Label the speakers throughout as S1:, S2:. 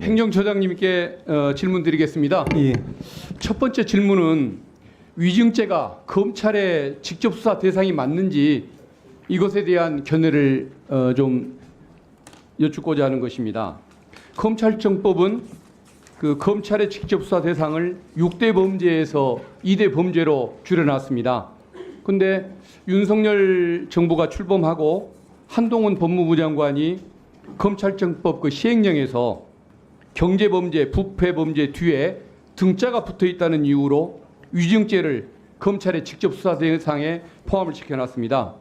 S1: 행정처장님께 질문 드리겠습니다.
S2: 예.
S1: 첫 번째 질문은 위증죄가 검찰의 직접 수사 대상이 맞는지 이것에 대한 견해를 좀 여쭙고자 하는 것입니다. 검찰청법은 그 검찰의 직접 수사 대상을 6대 범죄에서 2대 범죄로 줄여놨습니다. 그런데 윤석열 정부가 출범하고 한동훈 법무부 장관이 검찰청법 그 시행령에서 경제범죄, 부패범죄 뒤에 등자가 붙어 있다는 이유로 위증죄를 검찰의 직접 수사 대상에 포함을 시켜놨습니다.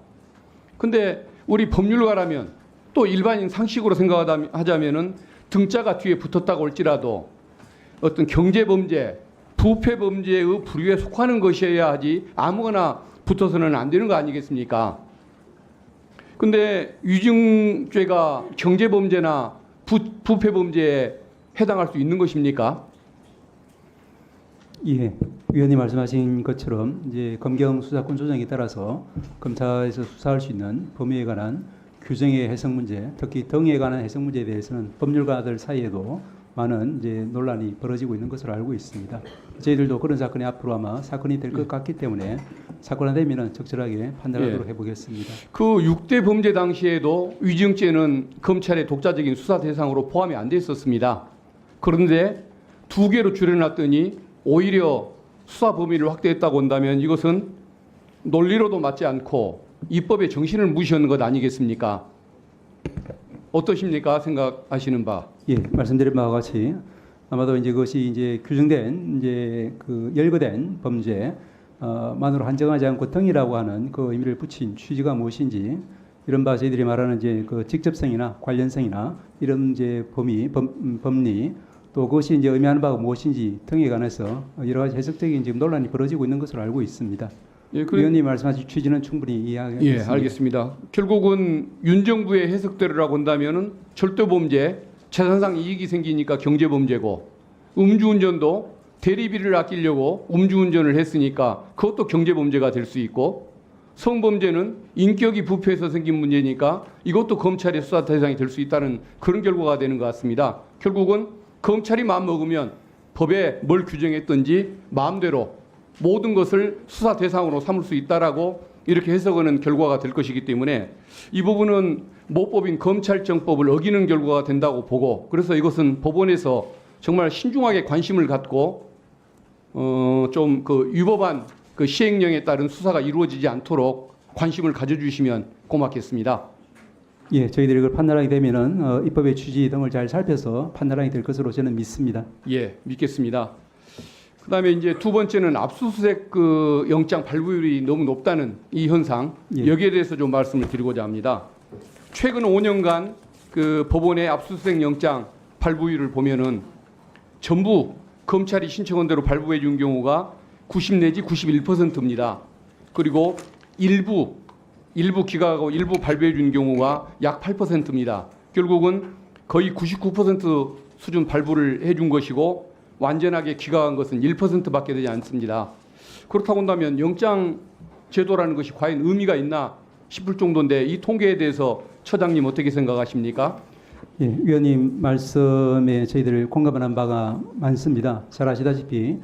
S1: 그런데 우리 법률가라면 또 일반인 상식으로 생각하자면은 등자가 뒤에 붙었다고 할지라도 어떤 경제범죄, 부패범죄의 부류에 속하는 것이어야 하지 아무거나 붙어서는 안 되는 거 아니겠습니까? 근데 위증죄가 경제범죄나 부패범죄에 해당할 수 있는 것입니까?
S2: 예. 위원님 말씀하신 것처럼 이제 검경 수사권 조정에 따라서 검찰에서 수사할 수 있는 범위에 관한 규정의 해석 문제, 특히 등에 관한 해석 문제에 대해서는 법률가들 사이에도 많은 이제 논란이 벌어지고 있는 것으로 알고 있습니다. 저희들도 그런 사건이 앞으로 아마 사건이 될 것 같기 때문에 사건화되면은 적절하게 판단하도록 해보겠습니다.
S1: 그 6대 범죄 당시에도 위증죄는 검찰의 독자적인 수사 대상으로 포함이 안 돼 있었습니다. 그런데 2개로 줄여놨더니 오히려 수사 범위를 확대했다고 한다면 이것은 논리로도 맞지 않고 입법의 정신을 무시하는 것 아니겠습니까? 어떠십니까? 생각하시는 바?
S2: 예, 말씀드린 바와 같이 아마도 이제 그것이 이제 규정된 이제 그 열거된 범죄 만으로 한정하지 않고 등이라고 하는 그 의미를 붙인 취지가 무엇인지 이런 저희들이 말하는 이제 그 직접성이나 관련성이나 이런 이제 법리 또 그것이 이제 의미하는 바가 무엇인지 등에 관해서 여러 가지 해석적인 지금 논란이 벌어지고 있는 것으로 알고 있습니다.
S1: 예,
S2: 위원님 말씀하신 취지는 충분히 이해하겠습니다.
S1: 예, 알겠습니다. 결국은 윤 정부의 해석대로라고 한다면은 절도범죄, 재산상 이익이 생기니까 경제범죄고, 음주운전도 대리비를 아끼려고 음주운전을 했으니까 그것도 경제범죄가 될 수 있고, 성범죄는 인격이 부패해서 생긴 문제니까 이것도 검찰의 수사 대상이 될 수 있다는 그런 결과가 되는 것 같습니다. 결국은 검찰이 마음먹으면 법에 뭘 규정했든지 마음대로 모든 것을 수사 대상으로 삼을 수 있다라고 이렇게 해석하는 결과가 될 것이기 때문에 이 부분은 모법인 검찰청법을 어기는 결과가 된다고 보고, 그래서 이것은 법원에서 정말 신중하게 관심을 갖고 좀 그 위법한 그 시행령에 따른 수사가 이루어지지 않도록 관심을 가져주시면 고맙겠습니다.
S2: 예, 저희들이 그걸 판단하게 되면은 입법의 취지 등을 잘 살펴서 판단하게 될 것으로 저는 믿습니다.
S1: 예, 믿겠습니다. 그다음에 이제 두 번째는 압수수색 그 영장 발부율이 너무 높다는 이 현상,
S2: 예.
S1: 여기에 대해서 좀 말씀을 드리고자 합니다. 최근 5년간 그 법원의 압수수색 영장 발부율을 보면은 전부 검찰이 신청한 대로 발부해 준 경우가 90 내지 91%입니다. 그리고 일부 기각하고 일부 발부해 준 경우가 약 8%입니다. 결국은 거의 99% 수준 발부를 해준 것이고 완전하게 기각한 것은 1%밖에 되지 않습니다. 그렇다고 한다면 영장 제도라는 것이 과연 의미가 있나 싶을 정도인데 이 통계에 대해서 처장님 어떻게 생각하십니까?
S2: 예, 위원님 말씀에 저희들 공감하는 바가 많습니다. 잘 아시다시피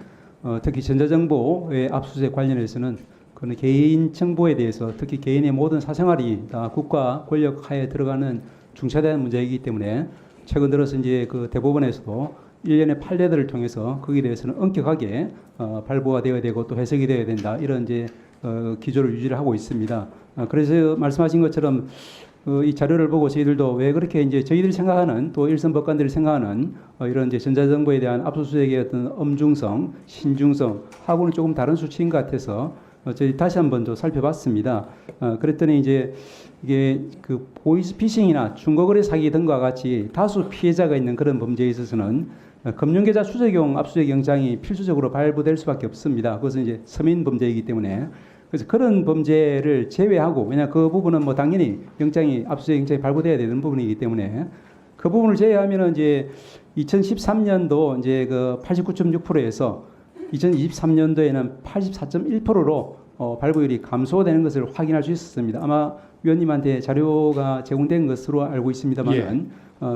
S2: 특히 전자정보의 압수수색 관련해서는 그는 개인 정보에 대해서 특히 개인의 모든 사생활이 다 국가 권력 하에 들어가는 중차대한 문제이기 때문에 최근 들어서 이제 그 대법원에서도 일련의 판례들을 통해서 거기에 대해서는 엄격하게 발부가 되어야 되고 또 해석이 되어야 된다 이런 이제 기조를 유지를 하고 있습니다. 그래서 말씀하신 것처럼 이 자료를 보고 저희들도 왜 그렇게 이제 저희들이 생각하는 또 일선 법관들이 생각하는 이런 이제 전자정보에 대한 압수수색의 어떤 엄중성, 신중성 하고는 조금 다른 수치인 것 같아서 저희 다시 한번 좀 살펴봤습니다. 그랬더니 이제 이게 그 보이스피싱이나 중고거래 사기 등과 같이 다수 피해자가 있는 그런 범죄에 있어서는 금융계좌 추적용 압수수색 영장이 필수적으로 발부될 수밖에 없습니다. 그것은 이제 서민 범죄이기 때문에 그래서 그런 범죄를 제외하고 왜냐 그 부분은 뭐 당연히 압수수색 영장이 발부돼야 되는 부분이기 때문에 그 부분을 제외하면은 이제 2013년도 이제 그 89.6%에서 2023년도에는 84.1%로 발부율이 감소되는 것을 확인할 수 있었습니다. 아마 위원님한테 자료가 제공된 것으로 알고 있습니다만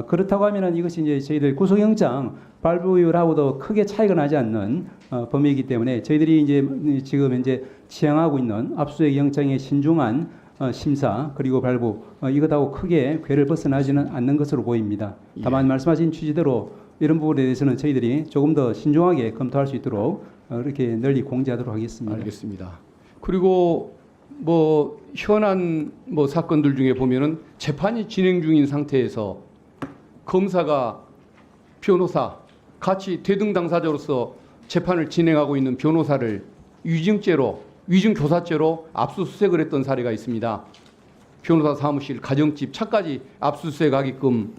S2: 그렇다고 하면은 이것이 이제 저희들 구속영장 발부율하고도 크게 차이가 나지 않는 범위이기 때문에 저희들이 이제 지금 현재 시행하고 있는 압수수색 영장의 신중한 심사 그리고 발부 이것하고 크게 궤를 벗어나지는 않는 것으로 보입니다. 다만 말씀하신 취지대로 이런 부분에 대해서는 저희들이 조금 더 신중하게 검토할 수 있도록 이렇게 널리 공지하도록 하겠습니다.
S1: 알겠습니다. 그리고 뭐 현안 뭐 사건들 중에 보면은 재판이 진행 중인 상태에서 검사가 변호사 같이 대등 당사자로서 재판을 진행하고 있는 변호사를 위증교사죄로 압수수색을 했던 사례가 있습니다. 변호사 사무실, 가정집, 차까지 압수수색하게끔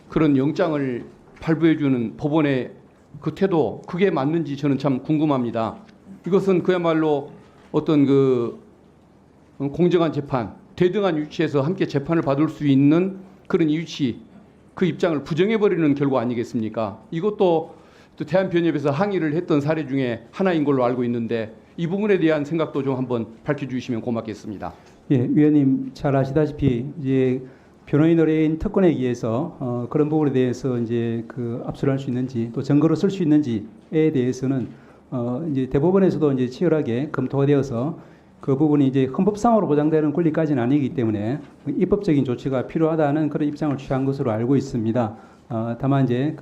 S1: 그런 영장을 발부해주는 법원의 그 태도, 그게 맞는지 저는 참 궁금합니다. 이것은 그야말로 어떤 그 공정한 재판, 대등한 위치에서 함께 재판을 받을 수 있는 그런 위치, 그 입장을 부정해버리는 결과 아니겠습니까? 이것도 또 대한변협에서 항의를 했던 사례 중에 하나인 걸로 알고 있는데 이 부분에 대한 생각도 좀 한번 밝혀주시면 고맙겠습니다.
S2: 예, 위원님 잘 아시다시피 이제 변호인 의뢰인 특권에 의해서 그런 부분에 대해서 이제 그 압수를 할 수 있는지 또 증거로 쓸 수 있는지에 대해서는 이제 대법원에서도 이제 치열하게 검토가 되어서 그 부분이 이제 헌법상으로 보장되는 권리까지는 아니기 때문에 입법적인 조치가 필요하다는 그런 입장을 취한 것으로 알고 있습니다. 다만 이제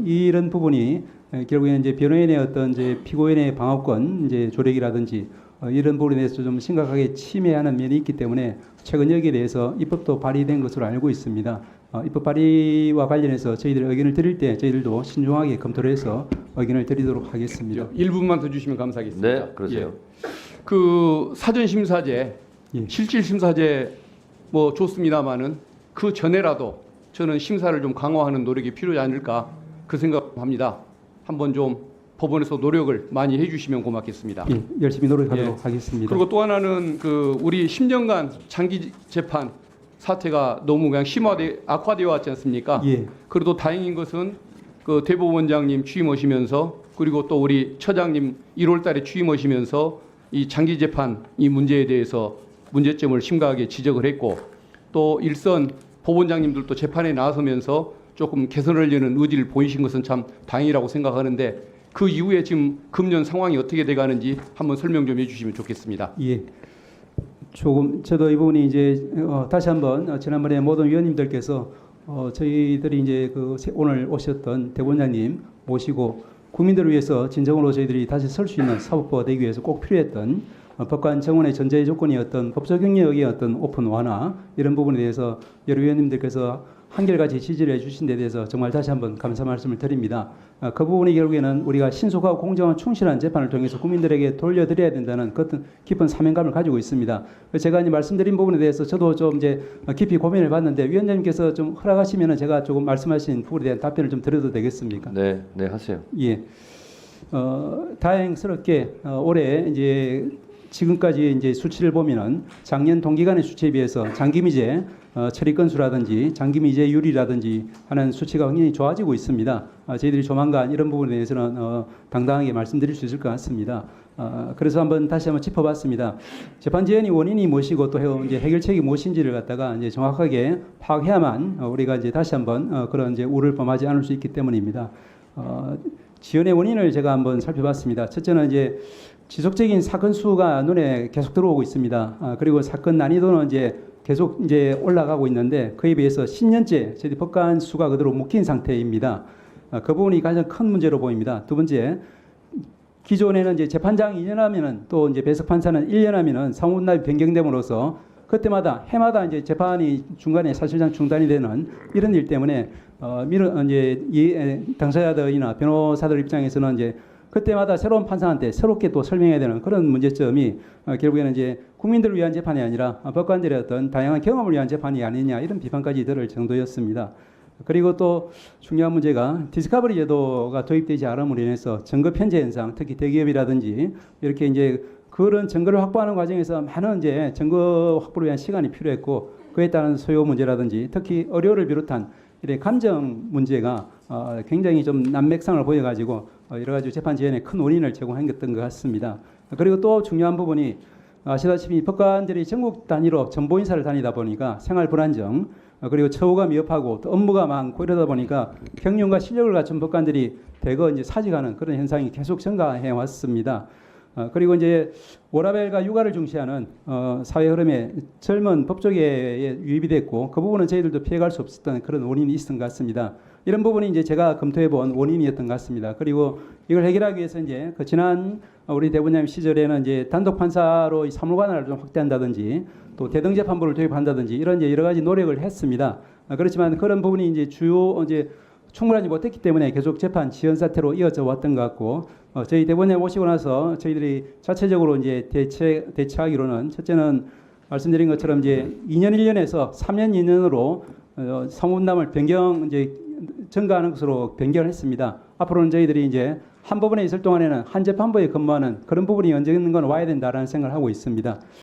S2: 이런 부분이 결국에는 이제 변호인의 어떤 이제 피고인의 방어권 이제 조력이라든지 이런 부분에 대해서 좀 심각하게 침해하는 면이 있기 때문에 최근 여기에 대해서 입법도 발의된 것으로 알고 있습니다. 입법 발의와 관련해서 저희들이 의견을 드릴 때 저희들도 신중하게 검토를 해서 의견을 드리도록 하겠습니다.
S1: 1분만 더 주시면 감사하겠습니다.
S3: 네, 그러세요.
S1: 예. 그 사전 심사제,
S2: 예.
S1: 실질 심사제 뭐 좋습니다만은 그 전에라도 저는 심사를 좀 강화하는 노력이 필요하지 않을까 그 생각합니다. 한번 좀 법원에서 노력을 많이 해주시면 고맙겠습니다.
S2: 예, 열심히 노력하도록 하겠습니다.
S1: 그리고 또 하나는 그 우리 10년간 장기 재판 사태가 너무 그냥 악화되어 왔지 않습니까?
S2: 예.
S1: 그래도 다행인 것은 그 대법원장님 취임하시면서 그리고 또 우리 처장님 1월달에 취임하시면서 이 장기 재판 이 문제에 대해서 문제점을 심각하게 지적을 했고 또 일선 법원장님들도 재판에 나서면서 조금 개선하려는 의지를 보이신 것은 참 다행이라고 생각하는데 그 이후에 지금 금년 상황이 어떻게 돼가는지 한번 설명 좀 해주시면 좋겠습니다.
S2: 예. 조금 저도 이 부분이 이제 다시 한번 지난번에 모든 위원님들께서 저희들이 이제 오늘 오셨던 대법원장님 모시고 국민들을 위해서 진정으로 저희들이 다시 설 수 있는 사법부가 되기 위해서 꼭 필요했던 법관 정원의 전제 조건이었던 법적 영역의 어떤 오픈 완화 이런 부분에 대해서 여러 위원님들께서 한결같이 지지를 해주신 데 대해서 정말 다시 한번 감사 말씀을 드립니다. 그 부분이 결국에는 우리가 신속하고 공정한 충실한 재판을 통해서 국민들에게 돌려드려야 된다는 그런 깊은 사명감을 가지고 있습니다. 제가 이제 말씀드린 부분에 대해서 저도 좀 이제 깊이 고민을 봤는데 위원장님께서 좀 허락하시면은 제가 조금 말씀하신 부분에 대한 답변을 좀 드려도 되겠습니까?
S3: 네, 네 하세요.
S2: 예. 다행스럽게 올해 이제 지금까지 이제 수치를 보면은 작년 동기간의 수치에 비해서 장기미제 처리 건수라든지 장기미제율이라든지 하는 수치가 굉장히 좋아지고 있습니다. 저희들이 조만간 이런 부분에 대해서는 당당하게 말씀드릴 수 있을 것 같습니다. 그래서 다시 한번 짚어봤습니다. 재판지연이 원인이 무엇이고 또 이제 해결책이 무엇인지를 갖다가 이제 정확하게 파악해야만 우리가 이제 다시 한번 그런 이제 우를 범하지 않을 수 있기 때문입니다. 지연의 원인을 제가 한번 살펴봤습니다. 첫째는 이제 지속적인 사건 수가 눈에 계속 들어오고 있습니다. 그리고 사건 난이도는 이제 계속 이제 올라가고 있는데 그에 비해서 10년째 저희 법관 수가 그대로 묶인 상태입니다. 그 부분이 가장 큰 문제로 보입니다. 두 번째, 기존에는 이제 재판장 2년 하면은 또 이제 배석 판사는 1년 하면은 상호납이 변경됨으로써 그때마다 해마다 이제 재판이 중간에 사실상 중단이 되는 이런 일 때문에 이제 당사자들이나 변호사들 입장에서는 이제 그때마다 새로운 판사한테 새롭게 또 설명해야 되는 그런 문제점이 결국에는 이제 국민들을 위한 재판이 아니라 법관들의 어떤 다양한 경험을 위한 재판이 아니냐 이런 비판까지 들을 정도였습니다. 그리고 또 중요한 문제가 디스커버리 제도가 도입되지 않음으로 인해서 증거 편제 현상, 특히 대기업이라든지 이렇게 이제 그런 증거를 확보하는 과정에서 많은 이제 증거 확보를 위한 시간이 필요했고 그에 따른 소요 문제라든지 특히 의료를 비롯한 이런 감정 문제가 굉장히 좀 난맥상을 보여가지고 여러 가지 재판 지연에 큰 원인을 제공했던 것 같습니다. 그리고 또 중요한 부분이 아시다시피 법관들이 전국 단위로 전보 인사를 다니다 보니까 생활 불안정, 그리고 처우가 미흡하고 또 업무가 많고 이러다 보니까 경륜과 실력을 갖춘 법관들이 대거 이제 사직하는 그런 현상이 계속 증가해 왔습니다. 그리고 이제 워라밸과 육아를 중시하는 사회 흐름에 젊은 법조계에 유입이 됐고 그 부분은 저희들도 피해갈 수 없었던 그런 원인이 있었던 것 같습니다. 이런 부분이 이제 제가 검토해 본 원인이었던 것 같습니다. 그리고 이걸 해결하기 위해서 이제 그 지난 우리 대법원장님 시절에는 이제 단독 판사로 이 사무관을 좀 확대한다든지 또 대등재판부를 도입한다든지 이런 이제 여러 가지 노력을 했습니다. 그렇지만 그런 부분이 이제 주요 이제 충분하지 못했기 때문에 계속 재판 지연 사태로 이어져 왔던 것 같고 저희 대법원장님 오시고 나서 저희들이 자체적으로 이제 대처하기로는 첫째는 말씀드린 것처럼 이제 2년 1년에서 3년 2년으로 사무분담을 이제 증가하는 것으로 변경을 했습니다. 앞으로는 저희들이 이제 한 법원에 있을 동안에는 한 재판부에 근무하는 그런 부분이 언젠가는 와야 된다라는 생각을 하고 있습니다.